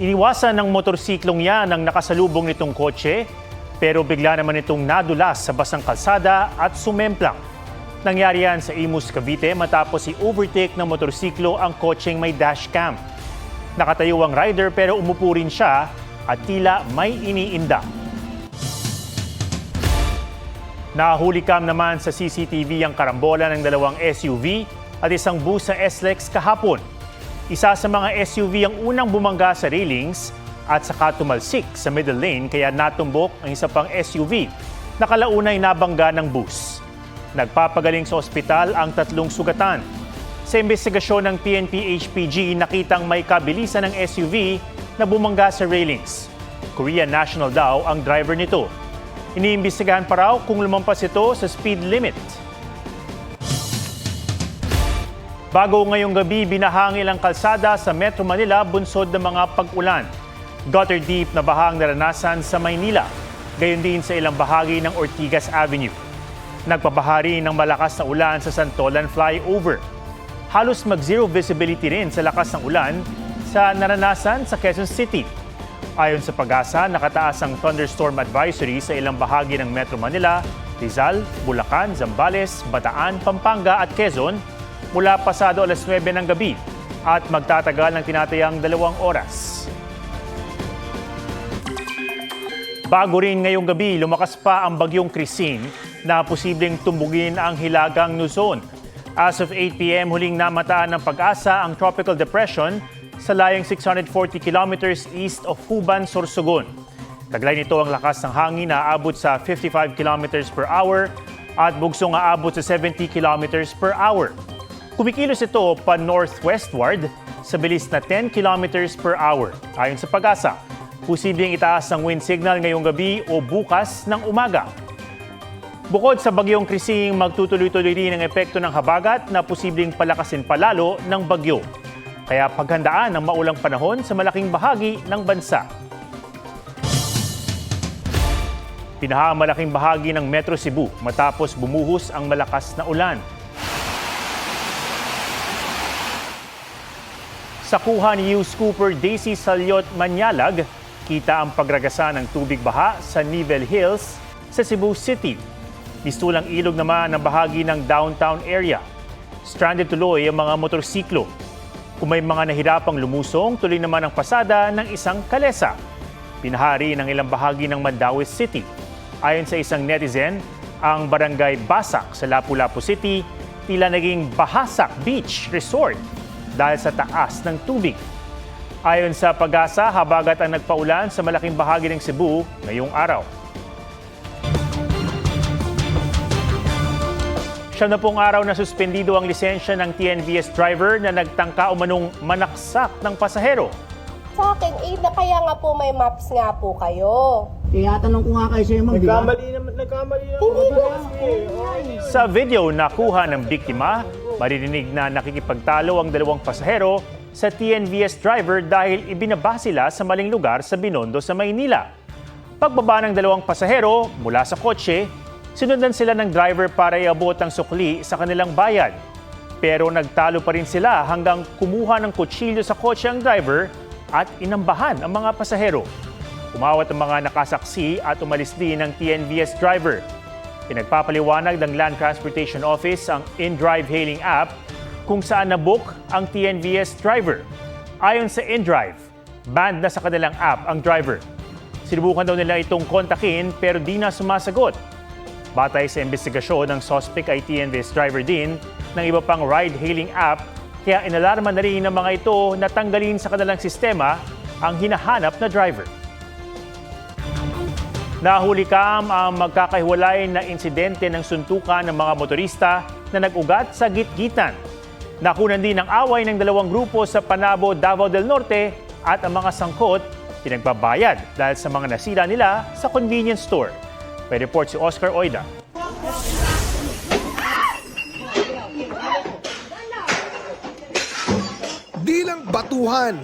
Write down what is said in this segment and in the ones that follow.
Iniwasan ng motorsiklong yan ang nakasalubong nitong kotse, pero bigla naman itong nadulas sa basang kalsada at sumemplang. Nangyari yan sa Imus, Cavite matapos i-overtake ng motorsiklo ang kotseng may dashcam. Nakatayo ang rider pero umupo rin siya at tila may iniinda. Nahulikam naman sa CCTV ang karambola ng dalawang SUV at isang bus sa SLEX kahapon. Isa sa mga SUV ang unang bumangga sa railings at saka tumalsik sa middle lane kaya natumbok ang isa pang SUV. Nakalaunay nabangga ng bus. Nagpapagaling sa ospital ang 3 sugatan. Sa investigasyon ng PNP-HPG, nakitang may kabilisan ng SUV na bumangga sa railings. Korean national daw ang driver nito. Iniimbestigahan pa raw kung lumampas ito sa speed limit. Bago ngayong gabi, binahangil ang kalsada sa Metro Manila bunsod ng mga pag-ulan. Gutter deep na bahang naranasan sa Maynila, gayon din sa ilang bahagi ng Ortigas Avenue. Nagpabahari ng malakas na ulan sa Santolan Flyover. Halos mag-zero visibility rin sa lakas ng ulan sa naranasan sa Quezon City. Ayon sa Pag-asa, nakataas ang thunderstorm advisory sa ilang bahagi ng Metro Manila, Rizal, Bulacan, Zambales, Bataan, Pampanga at Quezon mula pasado alas 9 ng gabi at magtatagal ng tinatayang 2 oras. Bago rin ngayong gabi, lumakas pa ang bagyong Christine na posibleng tumbugin ang Hilagang Luzon. As of 8 p.m., huling namataan ng Pag-asa ang tropical depression sa layong 640 kilometers east of Huban, Sorsogon. Taglay nito ang lakas ng hangin na aabot sa 55 kilometers per hour at bugsong aabot sa 70 kilometers per hour. Kumikilos ito pa northwestward sa bilis na 10 kilometers per hour. Ayon sa Pag-asa, posibleng itaas ang wind signal ngayong gabi o bukas ng umaga. Bukod sa bagyong Krising, magtutuloy-tuloy rin ang epekto ng habagat na posibleng palakasin palalo ng bagyo. Kaya paghandaan ang maulang panahon sa malaking bahagi ng bansa. Pinaha ang malaking bahagi ng Metro Cebu matapos bumuhos ang malakas na ulan. Sa kuha ni News Cooper Daisy Salyot Manyalag, kita ang pagragasa ng tubig baha sa Nivel Hills sa Cebu City. Mistulang ilog naman ang bahagi ng downtown area. Stranded tuloy ang mga motorsiklo. Kung may mga nahirapang lumusong, tuloy naman ang pasada ng isang kalesa. Pinahari ng ilang bahagi ng Mandaue City. Ayon sa isang netizen, ang barangay Basak sa Lapu-Lapu City tila naging Bahasak Beach Resort dahil sa taas ng tubig. Ayon sa Pag-asa, habagat ang nagpaulan sa malaking bahagi ng Cebu ngayong araw. 7 araw na suspendido ang lisensya ng TNVS driver na nagtangka umanong manaksak ng pasahero. Sa akin, kaya nga po may maps nga po kayo. Tanong ko nga kayo sa'yo, ma'am, di ba? Nagkamali naman. Hindi po. Sa video nakuha ng biktima, maririnig na nakikipagtalo ang 2 pasahero sa TNVS driver dahil ibinaba sila sa maling lugar sa Binondo sa Maynila. Pagbaba ng 2 pasahero mula sa kotse, sinundan sila ng driver para iabot ang sukli sa kanilang bayad. Pero nagtalo pa rin sila hanggang kumuha ng kutsilyo sa kotse ang driver at inambahan ang mga pasahero. Umawat ang mga nakasaksi at umalis din ng TNVS driver. Pinagpapaliwanag ng Land Transportation Office ang InDrive hailing app kung saan nabook ang TNVS driver. Ayon sa InDrive, banned na sa kanilang app ang driver. Sinubukan daw nila itong kontakin pero di na sumasagot. Batay sa investigasyon, ng suspect ay TNVS driver din ng iba pang ride-hailing app kaya inalarma na rin ng mga ito na tanggalin sa kanilang sistema ang hinahanap na driver. Nahulikam ang magkakahiwalay na insidente ng suntukan ng mga motorista na nag-ugat sa Gitgitan. Nakunan din ang away ng 2 grupo sa Panabo, Davao del Norte at ang mga sangkot pinagbabayad dahil sa mga nasira nila sa convenience store. May report si Oscar Oida. Di lang batuhan.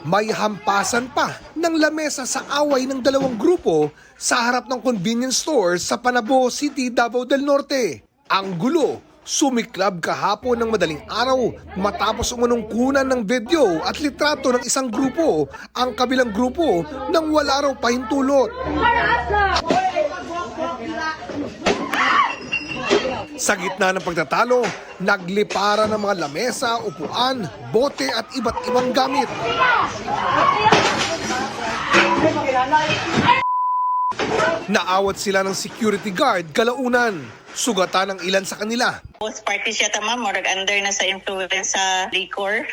May hampasan pa ng lamesa sa away ng 2 grupo sa harap ng convenience store sa Panabo City, Davao del Norte. Ang gulo Sumiklab kahapon ng madaling araw matapos umunong kunan ng video at litrato ng isang grupo ang kabilang grupo nang wala raw pahintulot. Sa gitna ng pagtatalo, nagliparan ng mga lamesa, upuan, bote at iba't ibang gamit. Naawat sila ng security guard kalaunan. Sugatan ang ilan sa kanila. Both parties yata ma'am, murag under na sa influence sa liquor.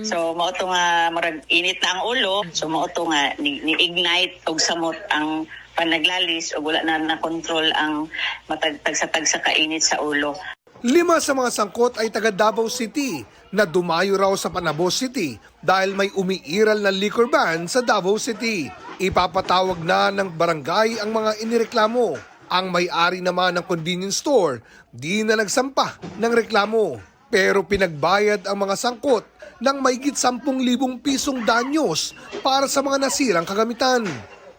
So mao to nga murag init na ang ulo. So mao to nga ni-ignite og samot ang panaglalis o wala na control ang matagtag sa kainit sa ulo. 5 sa mga sangkot ay taga Davao City na dumayo raw sa Panabo City dahil may umiiral na liquor ban sa Davao City. Ipapatawag na ng barangay ang mga inireklamo. Ang may-ari naman ng convenience store di na nagsampa ng reklamo. Pero pinagbayad ang mga sangkot ng mahigit 10,000 pisong danyos para sa mga nasirang kagamitan.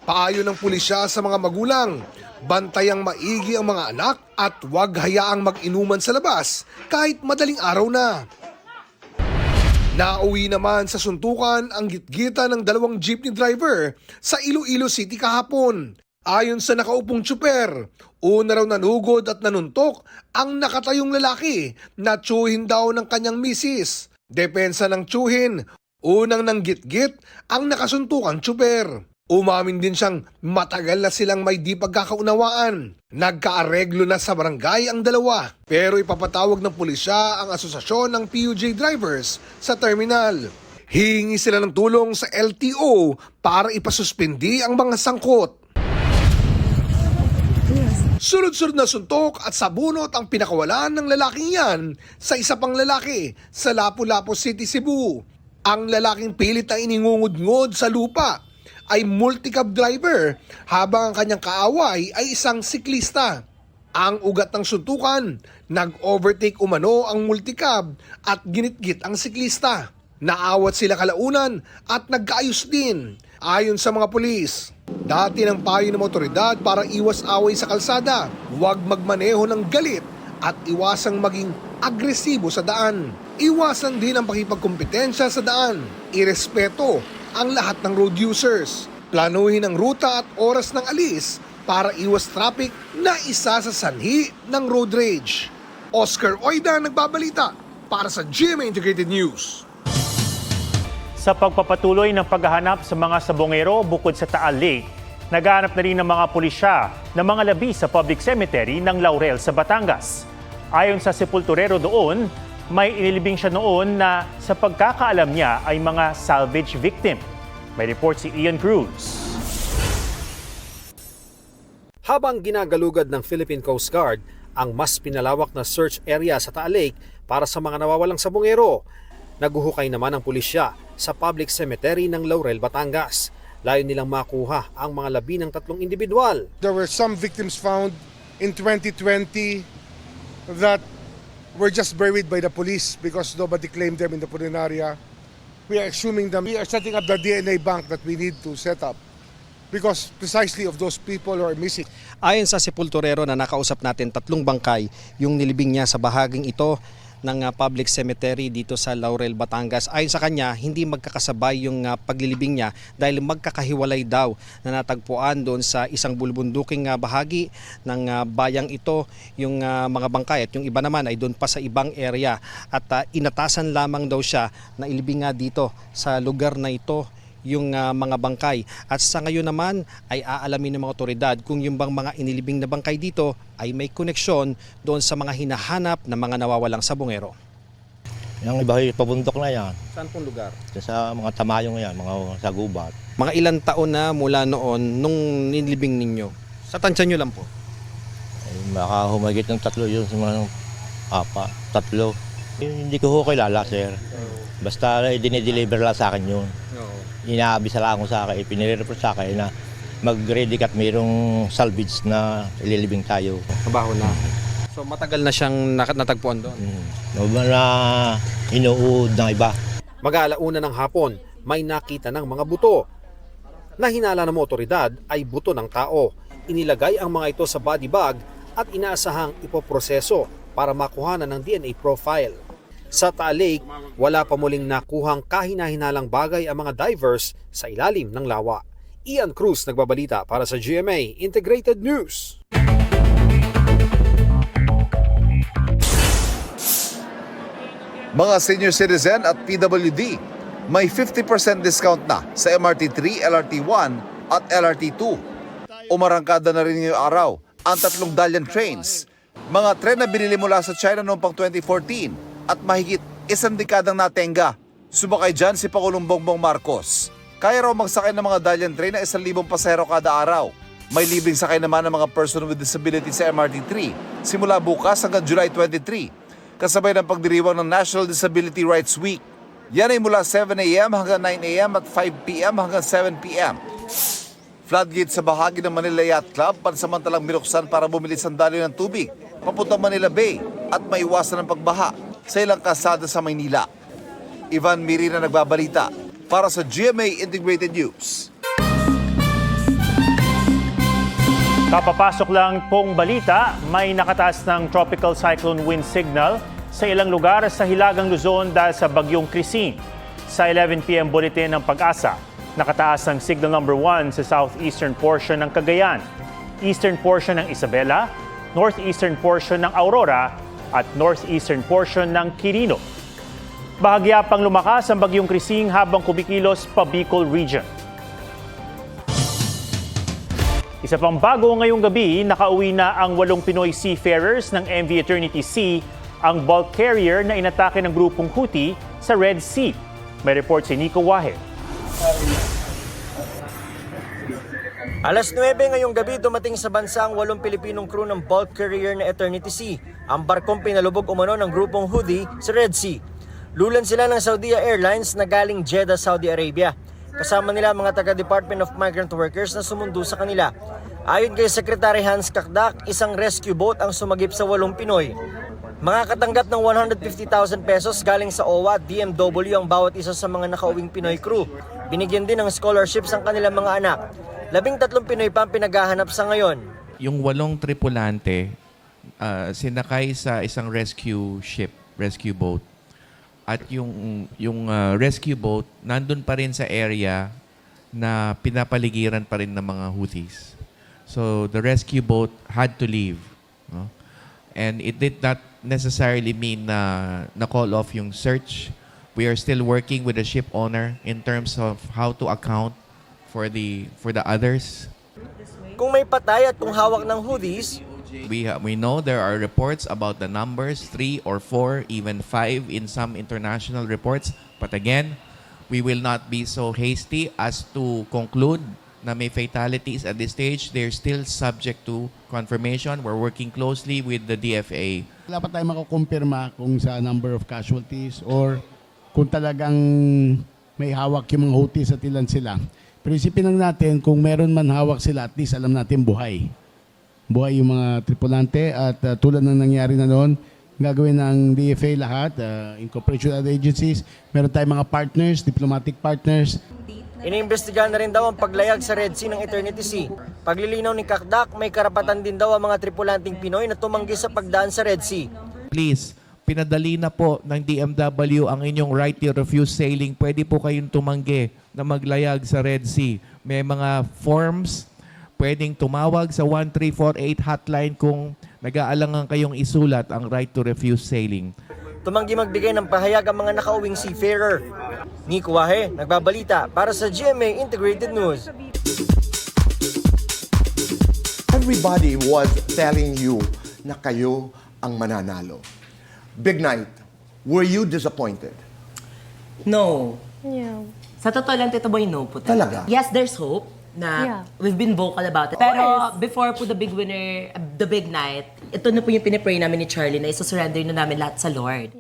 Paayo ng pulisya sa mga magulang, bantayang maigi ang mga anak at huwag hayaang mag-inuman sa labas kahit madaling araw na. Nauwi naman sa suntukan ang gitgita ng 2 jeepney driver sa Iloilo City kahapon. Ayon sa nakaupong tsuper, una raw nanugod at nanuntok ang nakatayong lalaki na tsuhin daw ng kanyang misis. Depensa ng tsuhin, unang nanggit-git ang nakasuntukang tsuper. Umamin din siyang matagal na silang may di pagkakaunawaan. Nagkaareglo na sa barangay ang dalawa. Pero ipapatawag ng pulisya ang asosasyon ng PUJ drivers sa terminal. Hihingi sila ng tulong sa LTO para ipasuspindi ang mga sangkot. Sunod-sunod na suntok at sabunot ang pinakawalan ng lalaking yan sa isa pang lalaki sa Lapu-Lapu City, Cebu. Ang lalaking pilit na iningungod-ngod sa lupa ay multicab driver habang ang kanyang kaaway ay isang siklista. Ang ugat ng suntukan, nag-overtake umano ang multicab at ginitgit ang siklista. Naawat sila kalaunan at nagkaayos din ayon sa mga pulis. Dati ng payo ng otoridad para iwas away sa kalsada, huwag magmaneho ng galit at iwasang maging agresibo sa daan. Iwasan din ang pakipagkompetensya sa daan. Irespeto ang lahat ng road users. Planuhin ang ruta at oras ng alis para iwas traffic na isa sa sanhi ng road rage. Oscar Oida nagbabalita para sa GMA Integrated News. Sa pagpapatuloy ng paghahanap sa mga sabongero bukod sa Taal Lake, naghahanap na rin ng mga pulisya ng mga labi sa public cemetery ng Laurel sa Batangas. Ayon sa sepulturero doon, may inilibing siya noon na sa pagkakaalam niya ay mga salvage victim. May report si Ian Cruz. Habang ginagalugad ng Philippine Coast Guard ang mas pinalawak na search area sa Taal Lake para sa mga nawawalang sabongero, naguhukay naman ang pulisya sa public cemetery ng Laurel, Batangas. Layo nilang makuha ang mga labi ng 3 individual. There were some victims found in 2020 that were just buried by the police because nobody claimed them in the Purinaria. We are exhuming them. We are setting up the DNA bank that we need to set up because precisely of those people who are missing. Ayon sa sepulturero na nakausap natin, 3 bangkay yung nilibing niya sa bahaging ito ng public cemetery dito sa Laurel, Batangas. Ayon sa kanya, hindi magkakasabay yung paglilibing niya dahil magkakahiwalay daw na natagpuan doon sa isang bulubunduking bahagi ng bayang ito yung mga bangkay at yung iba naman ay doon pa sa ibang area at inatasan lamang daw siya na ilibing nga dito sa lugar na ito yung mga bangkay. At sa ngayon naman ay aalamin ng mga otoridad kung yung bang mga inilibing na bangkay dito ay may koneksyon doon sa mga hinahanap na mga nawawalang sabongero. Yung iba ay pabundok na yan. Saan pong lugar? Sa mga tamayong yan, mga sa gubat. Mga ilang taon na mula noon nung nilibing ninyo? Sa tansya nyo lang po? Ay, baka humagit ng 3 yun, sa mga 3. Hindi ko kilala, sir. Basta dinideliver lang sa akin yun. Inaabisa lang ako sa akin, pinire-report sa akin na mag-ready at mayroong salvage na ililibing tayo. Kabaho na. So matagal na siyang natagpuan doon? Na inuud ng iba. Mag-aalauna ng hapon, may nakita ng mga buto. Na hinala ng otoridad ay buto ng tao. Inilagay ang mga ito sa body bag at inaasahang ipoproseso para makuhanan ng DNA profile. Sa Taal Lake, wala pa muling nakuhang kahina-hinalang bagay ang mga divers sa ilalim ng lawa. Ian Cruz nagbabalita para sa GMA Integrated News. Mga senior citizen at PWD, may 50% discount na sa MRT3, LRT1 at LRT2. Umarangkada na rin ngayong araw ang 3 Dalian trains. Mga tren na binili mula sa China noong pang 2014 at mahigit 1 dekadang natenga. Sumakay dyan si Pangulong Bongbong Marcos. Kaya raw magsakay ng mga Dalian train na 1,000 pasahero kada araw. May libreng sakay naman ng mga person with disability sa MRT3 simula bukas hanggang July 23, kasabay ng pagdiriwang ng National Disability Rights Week. Yan ay mula 7 a.m. hanggang 9 a.m. at 5 p.m. hanggang 7 p.m. Floodgate sa bahagi ng Manila Yacht Club pansamantalang binuksan para bumili sandali ng tubig papuntang Manila Bay at maiwasan ng pagbaha sa ilang kalsada sa Maynila. Ivan Mirina nagbabalita para sa GMA Integrated News. Kapapasok lang pong balita, may nakataas ng tropical cyclone wind signal sa ilang lugar sa Hilagang Luzon dahil sa bagyong Christine. Sa 11 p.m. bulletin ng Pag-asa, nakataas ang signal number 1 sa southeastern portion ng Cagayan, eastern portion ng Isabela, northeastern portion ng Aurora at northeastern portion ng Quirino. Bahagya pang lumakas ang bagyong Christine habang kumikilos pa Bicol region. Isa pang bago ngayong gabi, nakauwi na ang 8 Pinoy seafarers ng MV Eternity Sea, ang bulk carrier na inatake ng grupong Houthi sa Red Sea. May report si Nico Wahe. Alas 9 ngayong gabi dumating sa bansa ang 8 Pilipinong crew ng bulk carrier na Eternity Sea, ang barkong pinalubog umano ng grupong Houthi sa Red Sea. Lulan sila ng Saudia Airlines na galing Jeddah, Saudi Arabia. Kasama nila mga taga-Department of Migrant Workers na sumundo sa kanila. Ayon kay Secretary Hans Kakdak, isang rescue boat ang sumagip sa 8 Pinoy. Makakatanggap ng 150,000 pesos galing sa OWA at DMW ang bawat isa sa mga nakauwing Pinoy crew. Binigyan din ng scholarships ang kanilang mga anak. 13 Pinoy pa ang pinaghahanap sa ngayon. Yung 8 tripulante, sinakay sa isang rescue ship, rescue boat. At yung rescue boat, nandun pa rin sa area na pinapaligiran pa rin ng mga Houthis. So the rescue boat had to leave. No? And it did not necessarily mean na call off yung search. We are still working with the ship owner in terms of how to account for the others. Kung may patay at kung hawak ng Houthis, we know there are reports about the numbers 3 or 4, even 5 in some international reports. But again, we will not be so hasty as to conclude na may fatalities at this stage. They're still subject to confirmation. We're working closely with the DFA. Wala pa tayo makukumpirma kung sa number of casualties or kung talagang may hawak yung mga Houthis at ilan sila. Pero isipin lang natin, kung meron man hawak sila, at least alam natin buhay. Buhay yung mga tripulante at tulad ng nangyari na noon, gagawin ng DFA lahat, in cooperation with other agencies. Meron tayong mga partners, diplomatic partners. iniimbestigahan na rin daw ang paglayag sa Red Sea ng Eternity Sea. Paglilinaw ni Kakdak, may karapatan din daw ang mga tripulanting Pinoy na tumanggi sa pagdaan sa Red Sea. Please, pinadali na po ng DMW ang inyong right to refuse sailing. Pwede po kayong tumanggi na maglayag sa Red Sea. May mga forms, pwedeng tumawag sa 1348 hotline kung nag-aalangan kayong isulat ang right to refuse sailing. Tumanggi magbigay ng pahayag ang mga nakauwing seafarer. Nico Wahe, nagbabalita para sa GMA Integrated News. Everybody was telling you na kayo ang mananalo. Big night, were you disappointed? No. Yeah. Sa totoo lang, Tito Boy, no po Talaga? Yes, there's hope na we've been vocal about it. Pero before po the big winner, the big night, ito na po yung pinipray namin ni Charlie na isusurrender na namin lahat sa Lord.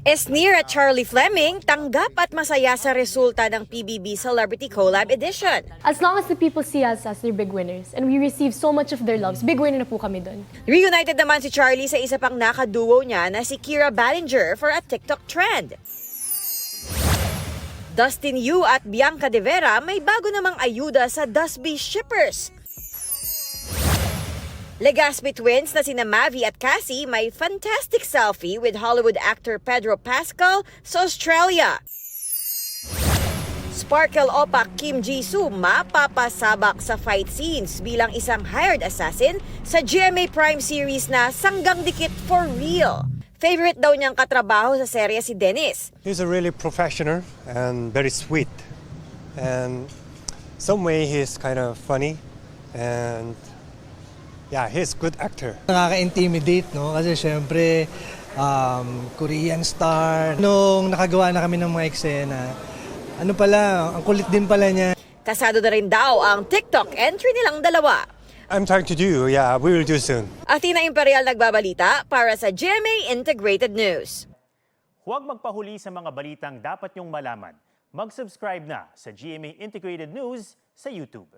Esnir at Charlie Fleming tanggap at masaya sa resulta ng PBB Celebrity Collab Edition. As long as the people see us as their big winners and we receive so much of their loves, big winner na po kami doon. Reunited naman si Charlie sa isa pang nakaduo niya na si Kira Ballinger for a TikTok trend. Dustin Yu at Bianca De Vera may bago namang ayuda sa Dusby shippers. Legaspi twins na sina Mavi at Cassie may fantastic selfie with Hollywood actor Pedro Pascal sa Australia. Sparkle Opak Kim Jisoo mapapasabak sa fight scenes bilang isang hired assassin sa GMA Prime series na Sanggang Dikit for Real. Favorite daw niyang katrabaho sa serye si Dennis. He's a really professional and very sweet. And some way he's kind of funny and yeah, he's a good actor. Nakaka-intimidate, no? Kasi syempre, Korean star. Nung nakagawa na kami ng mga eksena, ano pala, ang kulit din pala niya. Kasado na rin daw ang TikTok entry nilang dalawa. I'm trying to do, yeah, we will do soon. Athena Imperial nagbabalita para sa GMA Integrated News. Huwag magpahuli sa mga balitang dapat niyong malaman. Mag-subscribe na sa GMA Integrated News sa YouTube.